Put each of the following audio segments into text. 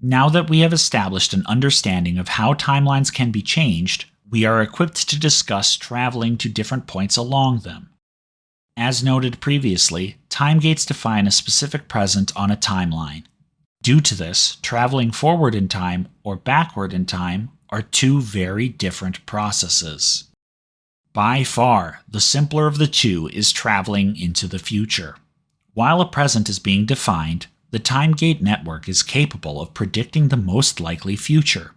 Now that we have established an understanding of how timelines can be changed, we are equipped to discuss traveling to different points along them. As noted previously, time gates define a specific present on a timeline. Due to this, traveling forward in time or backward in time are two very different processes. By far, the simpler of the two is traveling into the future. While a present is being defined, the time gate network is capable of predicting the most likely future.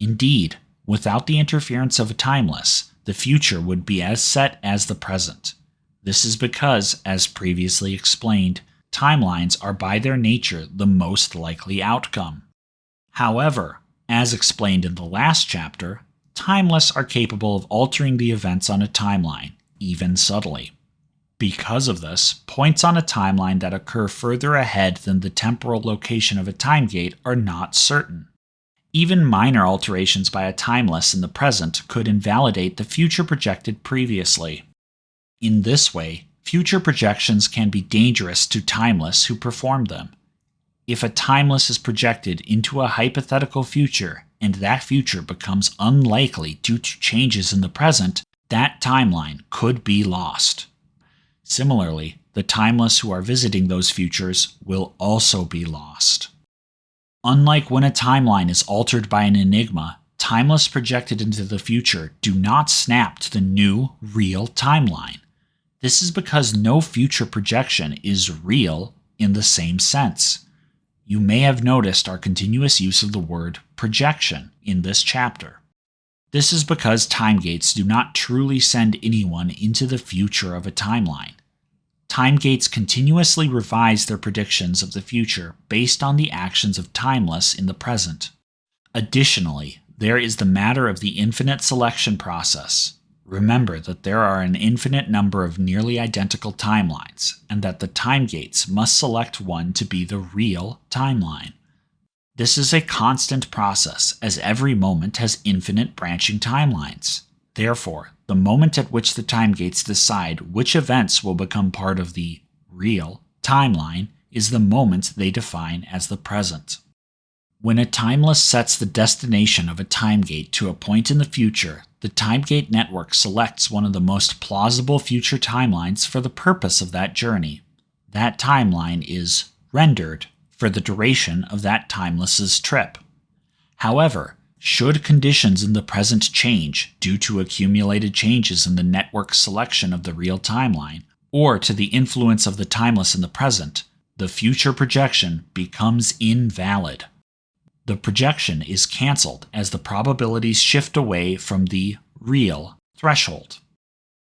Indeed, without the interference of a timeless, the future would be as set as the present. This is because, as previously explained, timelines are by their nature the most likely outcome. However, as explained in the last chapter, timeless are capable of altering the events on a timeline, even subtly. Because of this, points on a timeline that occur further ahead than the temporal location of a time gate are not certain. Even minor alterations by a timeless in the present could invalidate the future projected previously. In this way, future projections can be dangerous to timeless who perform them. If a timeless is projected into a hypothetical future, and that future becomes unlikely due to changes in the present, that timeline could be lost. Similarly, the timeless who are visiting those futures will also be lost. Unlike when a timeline is altered by an enigma, timeless projected into the future do not snap to the new, real timeline. This is because no future projection is real in the same sense. You may have noticed our continuous use of the word projection in this chapter. This is because time gates do not truly send anyone into the future of a timeline. Time gates continuously revise their predictions of the future based on the actions of timeless in the present. Additionally, there is the matter of the infinite selection process. Remember that there are an infinite number of nearly identical timelines, and that the time gates must select one to be the real timeline. This is a constant process, as every moment has infinite branching timelines. Therefore, the moment at which the time gates decide which events will become part of the real timeline is the moment they define as the present. When a timeless sets the destination of a time gate to a point in the future, the time gate network selects one of the most plausible future timelines for the purpose of that journey. That timeline is rendered for the duration of that timeless's trip. However, should conditions in the present change due to accumulated changes in the network's selection of the real timeline, or to the influence of the timeless in the present, the future projection becomes invalid. The projection is cancelled as the probabilities shift away from the real threshold.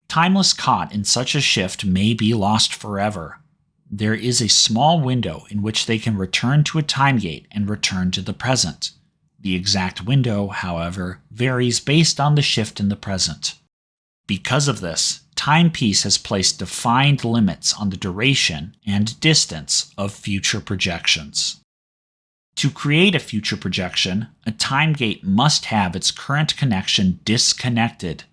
Timeless caught in such a shift may be lost forever. There is a small window in which they can return to a time gate and return to the present. The exact window, however, varies based on the shift in the present. Because of this, timepiece has placed defined limits on the duration and distance of future projections. To create a future projection, a time gate must have its current connection disconnected.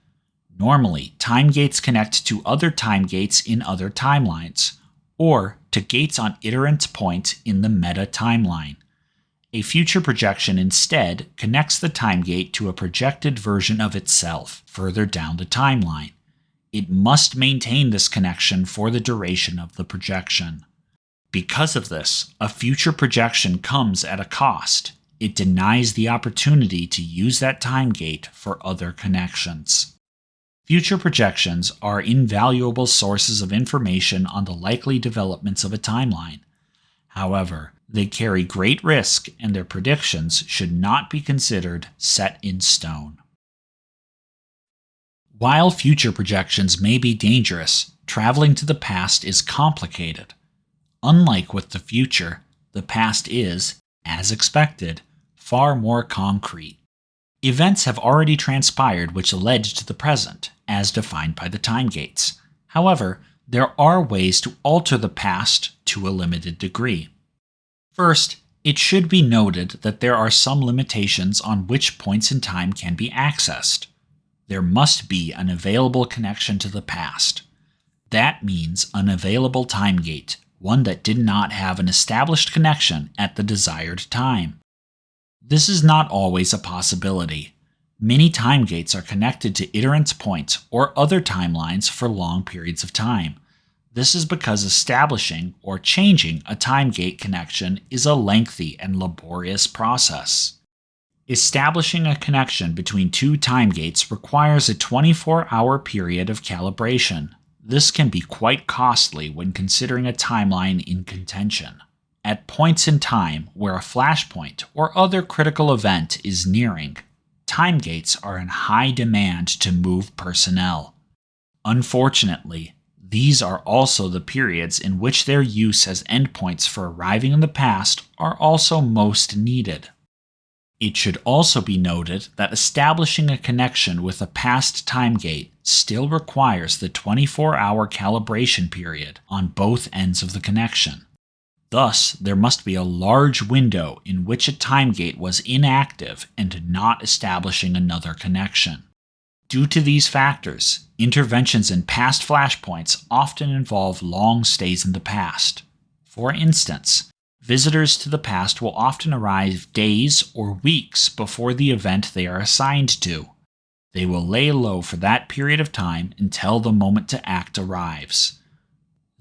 Normally, time gates connect to other time gates in other timelines, or to gates on iterant point in the meta-timeline. A future projection instead connects the time gate to a projected version of itself further down the timeline. It must maintain this connection for the duration of the projection. Because of this, a future projection comes at a cost. It denies the opportunity to use that time gate for other connections. Future projections are invaluable sources of information on the likely developments of a timeline. However, they carry great risk, and their predictions should not be considered set in stone. While future projections may be dangerous, traveling to the past is complicated. Unlike with the future, the past is, as expected, far more concrete. Events have already transpired which led to the present, as defined by the time gates. However, there are ways to alter the past to a limited degree. First, it should be noted that there are some limitations on which points in time can be accessed. There must be an available connection to the past. That means an available time gate, one that did not have an established connection at the desired time. This is not always a possibility. Many time gates are connected to iterant points or other timelines for long periods of time. This is because establishing or changing a time gate connection is a lengthy and laborious process. Establishing a connection between two time gates requires a 24-hour period of calibration. This can be quite costly when considering a timeline in contention. At points in time where a flashpoint or other critical event is nearing, time gates are in high demand to move personnel. Unfortunately, these are also the periods in which their use as endpoints for arriving in the past are also most needed. It should also be noted that establishing a connection with a past time gate still requires the 24-hour calibration period on both ends of the connection. Thus, there must be a large window in which a time gate was inactive and not establishing another connection. Due to these factors, interventions in past flashpoints often involve long stays in the past. For instance, visitors to the past will often arrive days or weeks before the event they are assigned to. They will lay low for that period of time until the moment to act arrives.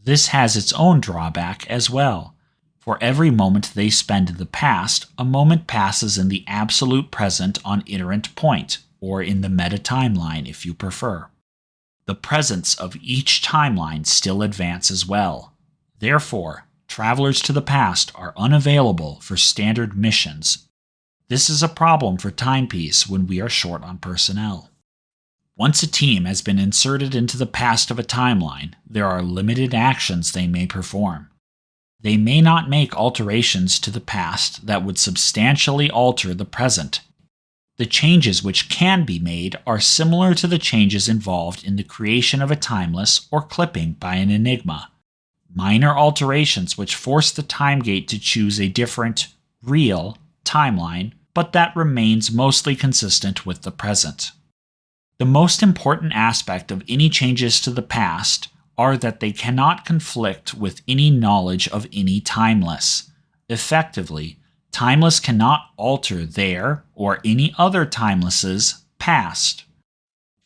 This has its own drawback as well. For every moment they spend in the past, a moment passes in the absolute present on iterant point, or in the meta-timeline if you prefer. The presence of each timeline still advances well. Therefore, travelers to the past are unavailable for standard missions. This is a problem for Timepiece when we are short on personnel. Once a team has been inserted into the past of a timeline, there are limited actions they may perform. They may not make alterations to the past that would substantially alter the present. The changes which can be made are similar to the changes involved in the creation of a timeless or clipping by an enigma. Minor alterations which force the time gate to choose a different, real, timeline, but that remains mostly consistent with the present. The most important aspect of any changes to the past are that they cannot conflict with any knowledge of any timeless. Effectively, timeless cannot alter their or any other timeless's past.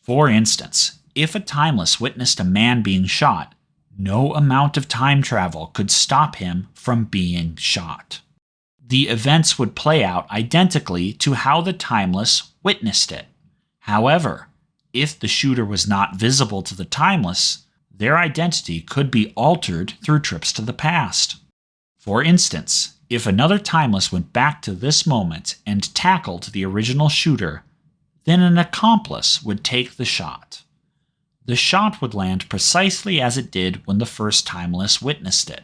For instance, if a timeless witnessed a man being shot, no amount of time travel could stop him from being shot. The events would play out identically to how the timeless witnessed it. However, if the shooter was not visible to the timeless, their identity could be altered through trips to the past. For instance, if another timeless went back to this moment and tackled the original shooter, then an accomplice would take the shot. The shot would land precisely as it did when the first timeless witnessed it.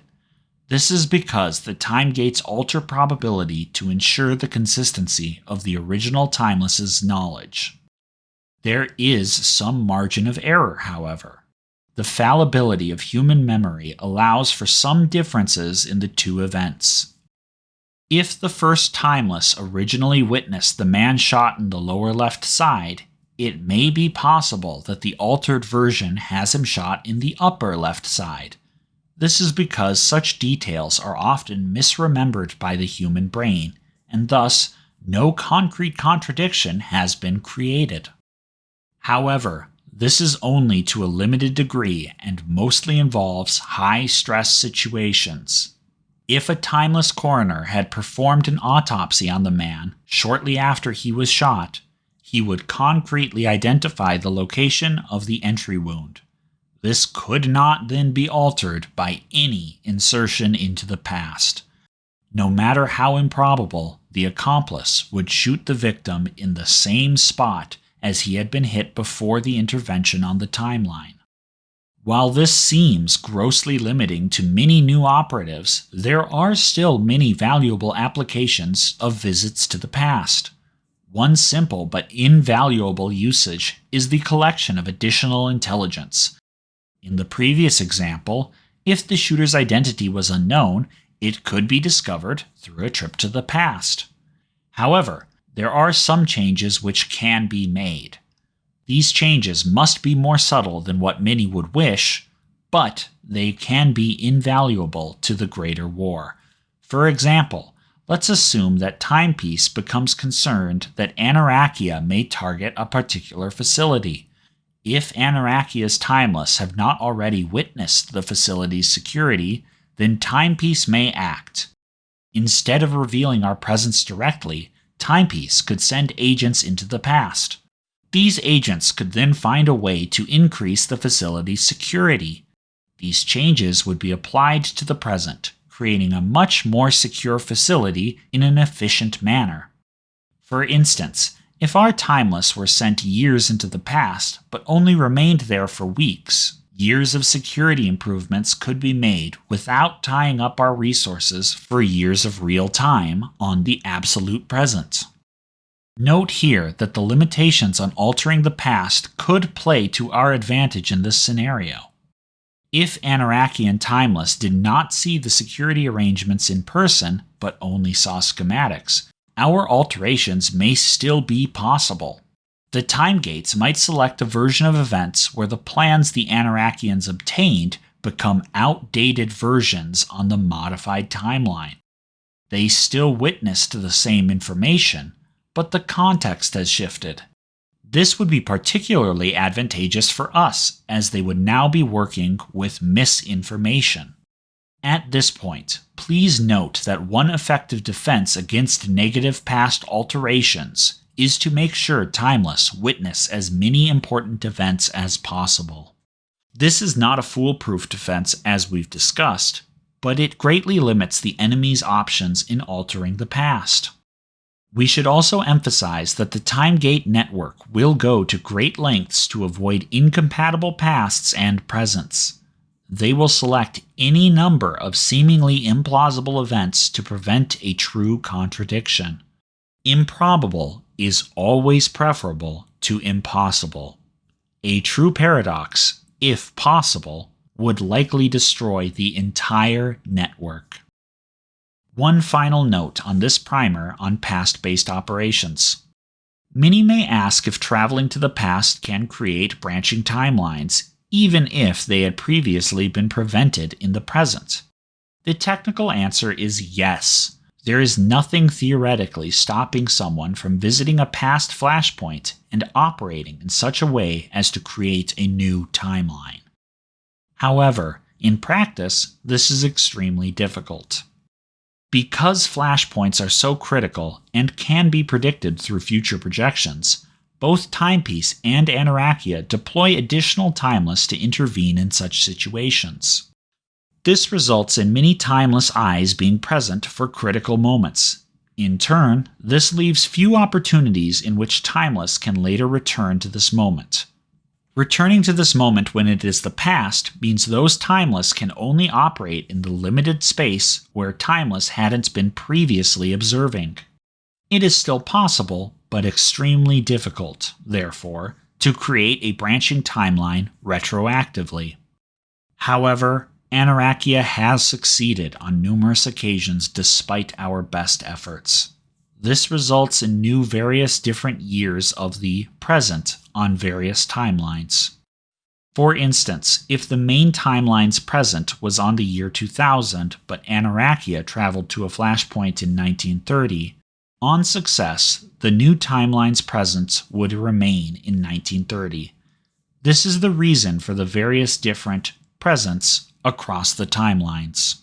This is because the time gates alter probability to ensure the consistency of the original timeless's knowledge. There is some margin of error, however. The fallibility of human memory allows for some differences in the two events. If the first timeless originally witnessed the man shot in the lower left side, it may be possible that the altered version has him shot in the upper left side. This is because such details are often misremembered by the human brain, and thus no concrete contradiction has been created. However, this is only to a limited degree and mostly involves high-stress situations. If a timeless coroner had performed an autopsy on the man shortly after he was shot, he would concretely identify the location of the entry wound. This could not then be altered by any insertion into the past. No matter how improbable, the accomplice would shoot the victim in the same spot as he had been hit before the intervention on the timeline. While this seems grossly limiting to many new operatives, there are still many valuable applications of visits to the past. One simple but invaluable usage is the collection of additional intelligence. In the previous example, if the shooter's identity was unknown, it could be discovered through a trip to the past. However, there are some changes which can be made. These changes must be more subtle than what many would wish, but they can be invaluable to the greater war. For example, Let's assume that Timepiece becomes concerned that Anarachia may target a particular facility. If Anarchia's Timeless have not already witnessed the facility's security, then Timepiece may act. Instead of revealing our presence directly, Timepiece could send agents into the past. These agents could then find a way to increase the facility's security. These changes would be applied to the present, creating a much more secure facility in an efficient manner. For instance, if our Timeless were sent years into the past but only remained there for weeks, years of security improvements could be made without tying up our resources for years of real time on the absolute present. Note here that the limitations on altering the past could play to our advantage in this scenario. If Anarachian Timeless did not see the security arrangements in person, but only saw schematics, our alterations may still be possible. The time gates might select a version of events where the plans the Anarachians obtained become outdated versions on the modified timeline. They still witnessed the same information, but the context has shifted. This would be particularly advantageous for us, as they would now be working with misinformation. At this point, please note that one effective defense against negative past alterations is to make sure Timeless witness as many important events as possible. This is not a foolproof defense as we've discussed, but it greatly limits the enemy's options in altering the past. We should also emphasize that the Timegate network will go to great lengths to avoid incompatible pasts and presents. They will select any number of seemingly implausible events to prevent a true contradiction. Improbable is always preferable to impossible. A true paradox, if possible, would likely destroy the entire network. One final note on this primer on past-based operations. Many may ask if traveling to the past can create branching timelines, even if they had previously been prevented in the present. The technical answer is yes. There is nothing theoretically stopping someone from visiting a past flashpoint and operating in such a way as to create a new timeline. However, in practice, this is extremely difficult. Because flashpoints are so critical and can be predicted through future projections, both Timepiece and Anarachia deploy additional Timeless to intervene in such situations. This results in many Timeless eyes being present for critical moments. In turn, this leaves few opportunities in which Timeless can later return to this moment. Returning to this moment when it is the past means those Timeless can only operate in the limited space where Timeless hadn't been previously observing. It is still possible, but extremely difficult, therefore, to create a branching timeline retroactively. However, Anarachia has succeeded on numerous occasions despite our best efforts. This results in new various different years of the present on various timelines. For instance, if the main timeline's present was on the year 2000, but Anarachia traveled to a flashpoint in 1930, on success, the new timeline's present would remain in 1930. This is the reason for the various different presents across the timelines.